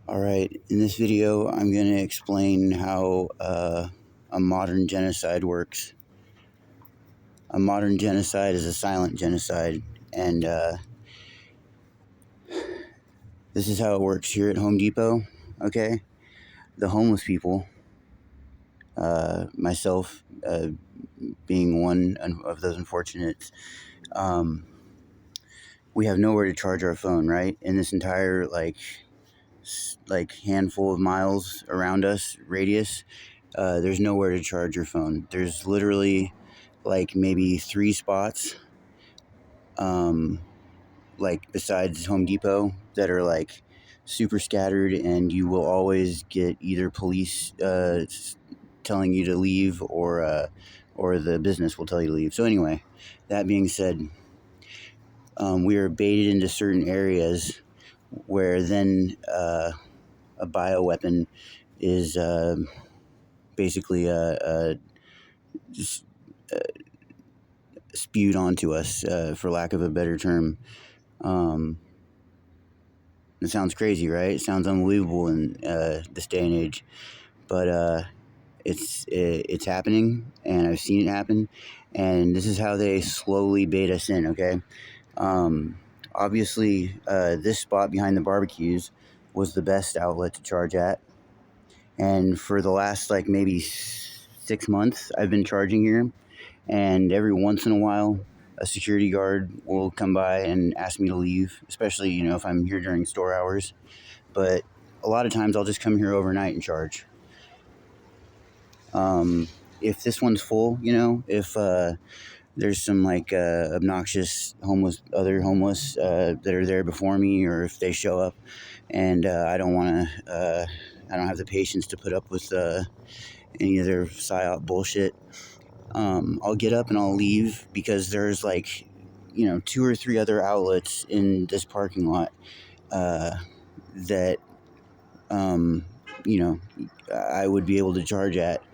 Alright, in this video I'm going to explain how a modern genocide works. A modern genocide is a silent genocide, and this is how it works here at Home Depot, okay? The homeless people, myself being one of those unfortunates, we have nowhere to charge our phone, right? In this entire, handful of miles around us, radius, there's nowhere to charge your phone. There's literally maybe 3 spots, besides Home Depot, that are super scattered, and you will always get either police telling you to leave, or the business will tell you to leave. So anyway, that being said, we are baited into certain areas where then a bioweapon is basically just spewed onto us, for lack of a better term. It sounds crazy, right? It sounds unbelievable in this day and age, but it's happening, and I've seen it happen, and this is how they slowly bait us in, okay? Obviously, this spot behind the barbecues was the best outlet to charge at, and for the last maybe 6 months I've been charging here, and every once in a while a security guard will come by and ask me to leave, especially if I'm here during store hours. But a lot of times I'll just come here overnight and charge. If this one's full, if there's some obnoxious other homeless that are there before me, or if they show up and I don't have the patience to put up with any of their psyop bullshit, I'll get up and I'll leave, because there's 2 or 3 other outlets in this parking lot that I would be able to charge at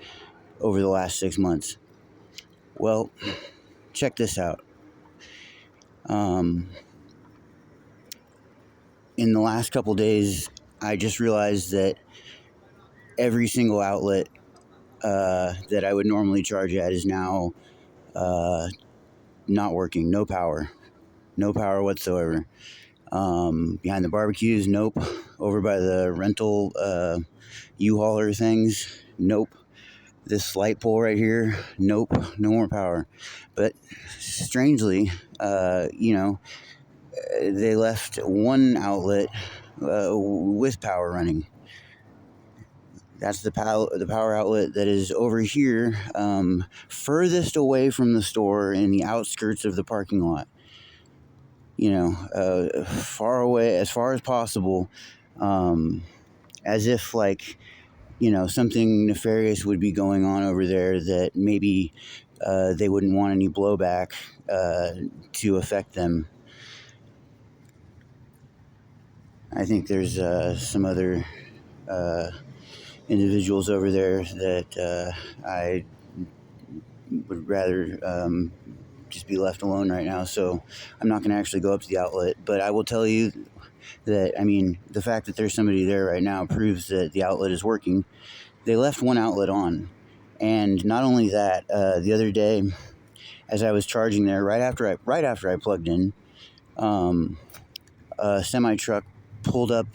over the last 6 months. Well, check this out. In the last couple days, I just realized that every single outlet that I would normally charge at is now not working. No power whatsoever. Behind the barbecues, nope. Over by the rental U-hauler things, nope. This light pole right here, nope. No more power. But strangely, they left one outlet with power running. That's the power outlet that is over here, furthest away from the store, in the outskirts of the parking lot. Far away, as far as possible, as if something nefarious would be going on over there, that maybe they wouldn't want any blowback to affect them. I think there's some other individuals over there that I would rather just be left alone right now, so I'm not going to actually go up to the outlet. But I will tell you that, the fact that there's somebody there right now proves that the outlet is working. They left one outlet on, and not only that, the other day, as I was charging there, right after I plugged in, a semi-truck pulled up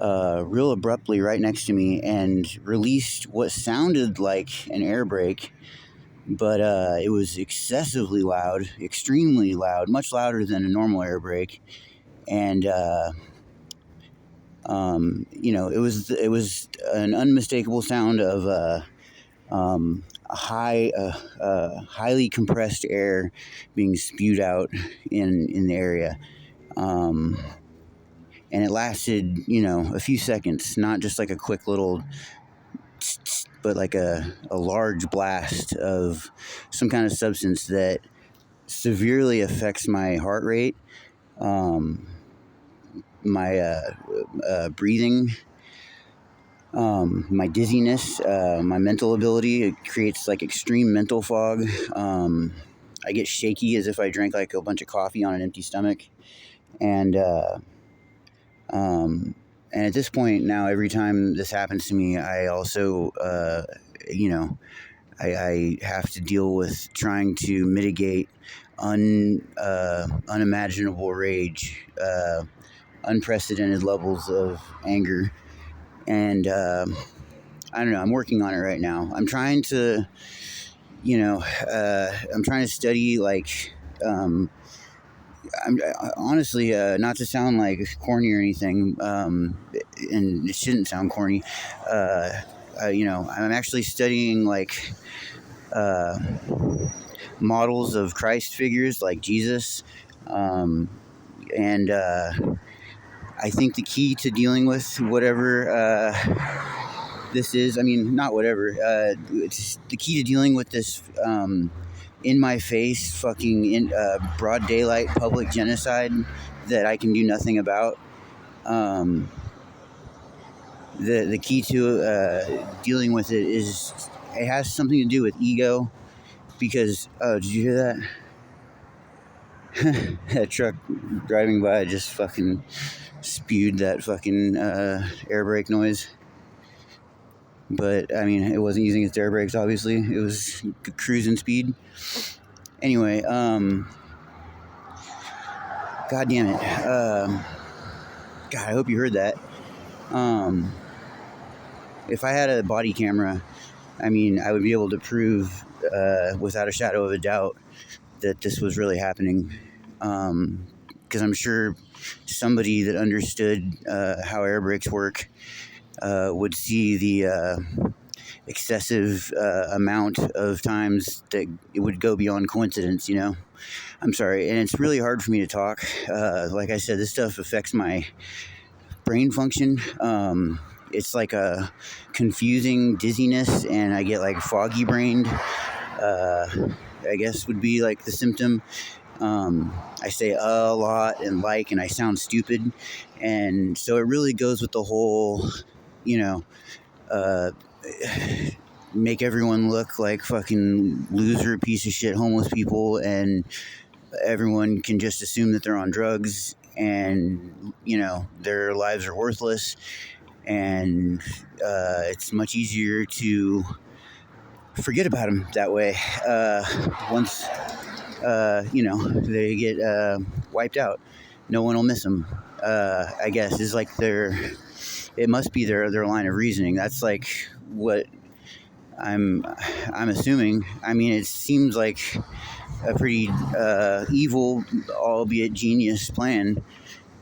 real abruptly right next to me and released what sounded like an air brake, but it was excessively loud, extremely loud, much louder than a normal air brake. And it was an unmistakable sound of highly compressed air being spewed out in the area. And it lasted, a few seconds, not just like a quick little, but like a large blast of some kind of substance that severely affects my heart rate, my breathing, my dizziness, my mental ability. It creates extreme mental fog. I get shaky as if I drank a bunch of coffee on an empty stomach. And And at this point now, every time this happens to me, I also, you know, I have to deal with trying to mitigate unimaginable rage, unprecedented levels of anger, and I don't know. I'm working on it right now. I'm trying to, I'm trying to study like. I'm honestly, not to sound like corny or anything, and it shouldn't sound corny. I'm actually studying like uh, models of Christ figures like Jesus, um, and I think the key to dealing with whatever this is, I mean, not whatever, it's the key to dealing with this. In my face, fucking in broad daylight public genocide that I can do nothing about. Um, the key to dealing with it is it has something to do with ego. Because did you hear that? That truck driving by just fucking spewed that fucking air brake noise. But I mean, it wasn't using its air brakes. Obviously, it was cruising speed. Anyway, God damn it. God, I hope you heard that. If I had a body camera, I mean, I would be able to prove without a shadow of a doubt that this was really happening. Because I'm sure somebody that understood how air brakes work would see the excessive amount of times that it would go beyond coincidence, you know? I'm sorry, and it's really hard for me to talk. Like I said, this stuff affects my brain function. It's like a confusing dizziness, and I get like foggy brained. I guess would be like the symptom. I say a lot and like, and I sound stupid, and so it really goes with the whole, you know, uh, make everyone look like fucking loser, piece of shit, homeless people, and everyone can just assume that they're on drugs, and you know their lives are worthless, and it's much easier to forget about them that way once they get wiped out. No one will miss them. I guess is like it must be their line of reasoning. That's like what I'm assuming. I mean, it seems like a pretty evil, albeit genius plan,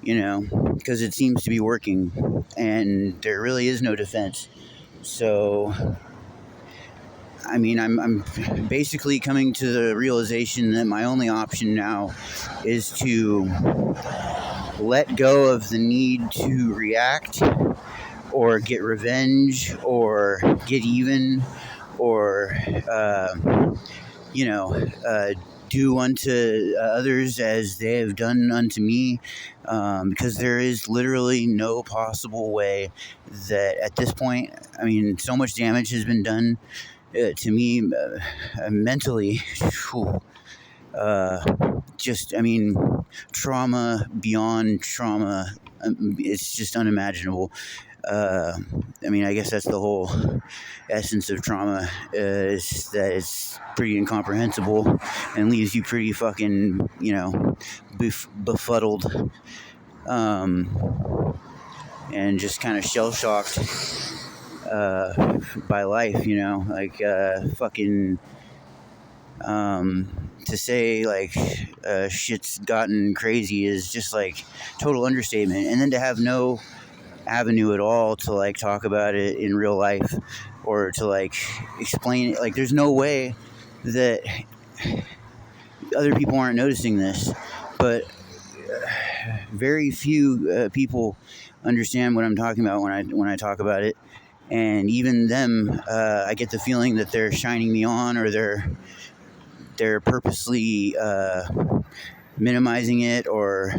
you know, because it seems to be working, and there really is no defense. So, I mean, I'm basically coming to the realization that my only option now is to let go of the need to react or get revenge or get even or you know, do unto others as they have done unto me, because there is literally no possible way that at this point, I mean, so much damage has been done to me mentally. Just, I mean, trauma beyond trauma. It's just unimaginable. I mean, I guess that's the whole essence of trauma, is that it's pretty incomprehensible and leaves you pretty fucking, you know, befuddled, and just kind of shell shocked by life, you know, like fucking. To say like shit's gotten crazy is just like total understatement, and then to have no avenue at all to like talk about it in real life or to like explain it. Like, there's no way that other people aren't noticing this, but very few people understand what I'm talking about when I talk about it, and even them, I get the feeling that they're shining me on, or they're purposely minimizing it or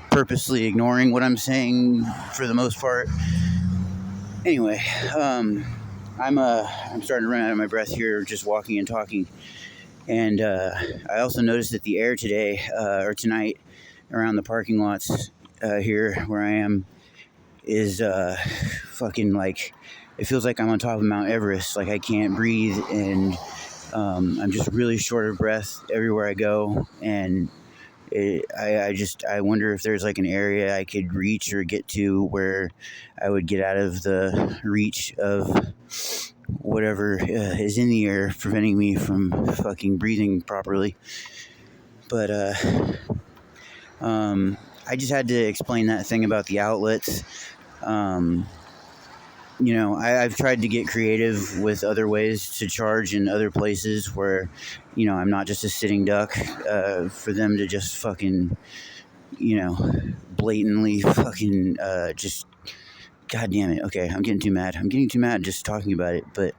purposely ignoring what I'm saying for the most part. Anyway, I'm starting to run out of my breath here just walking and talking, and I also noticed that the air today or tonight around the parking lots here where I am is fucking like, it feels like I'm on top of Mount Everest. Like I can't breathe, and I'm just really short of breath everywhere I go. And I wonder if there's like an area I could reach or get to where I would get out of the reach of whatever is in the air preventing me from fucking breathing properly. But I just had to explain that thing about the outlets. Um, I've tried to get creative with other ways to charge in other places where, I'm not just a sitting duck, for them to just fucking, blatantly fucking, just, God damn it. Okay, I'm getting too mad. I'm getting too mad just talking about it. But,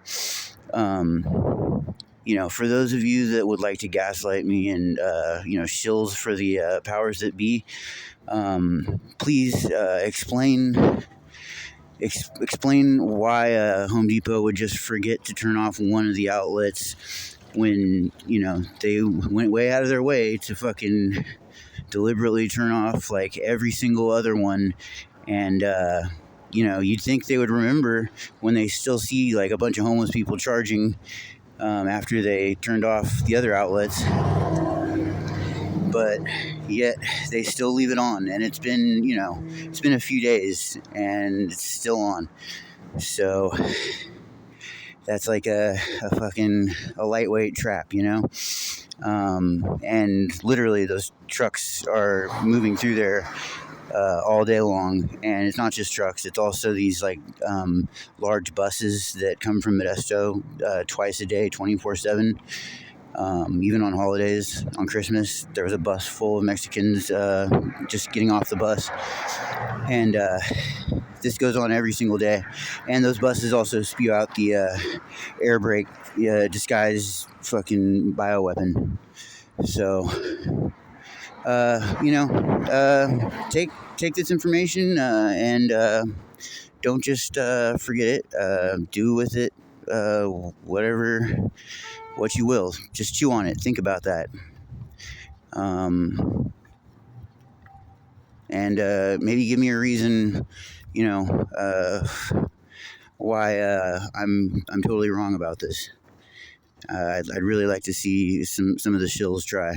for those of you that would like to gaslight me and, shills for the powers that be, please explain why Home Depot would just forget to turn off one of the outlets when, they went way out of their way to fucking deliberately turn off like every single other one. And, you'd think they would remember when they still see like a bunch of homeless people charging after they turned off the other outlets. But yet they still leave it on, and it's been a few days and it's still on. So that's like a fucking lightweight trap, and literally those trucks are moving through there all day long. And it's not just trucks, it's also these like large buses that come from Modesto twice a day, 24/7. Even on holidays, on Christmas, there was a bus full of Mexicans just getting off the bus. And this goes on every single day. And those buses also spew out the air brake disguised fucking bioweapon. So, take this information and don't just forget it. Do with it what you will. Just chew on it. Think about that. And maybe give me a reason, why I'm totally wrong about this. I'd really like to see some of the shills try.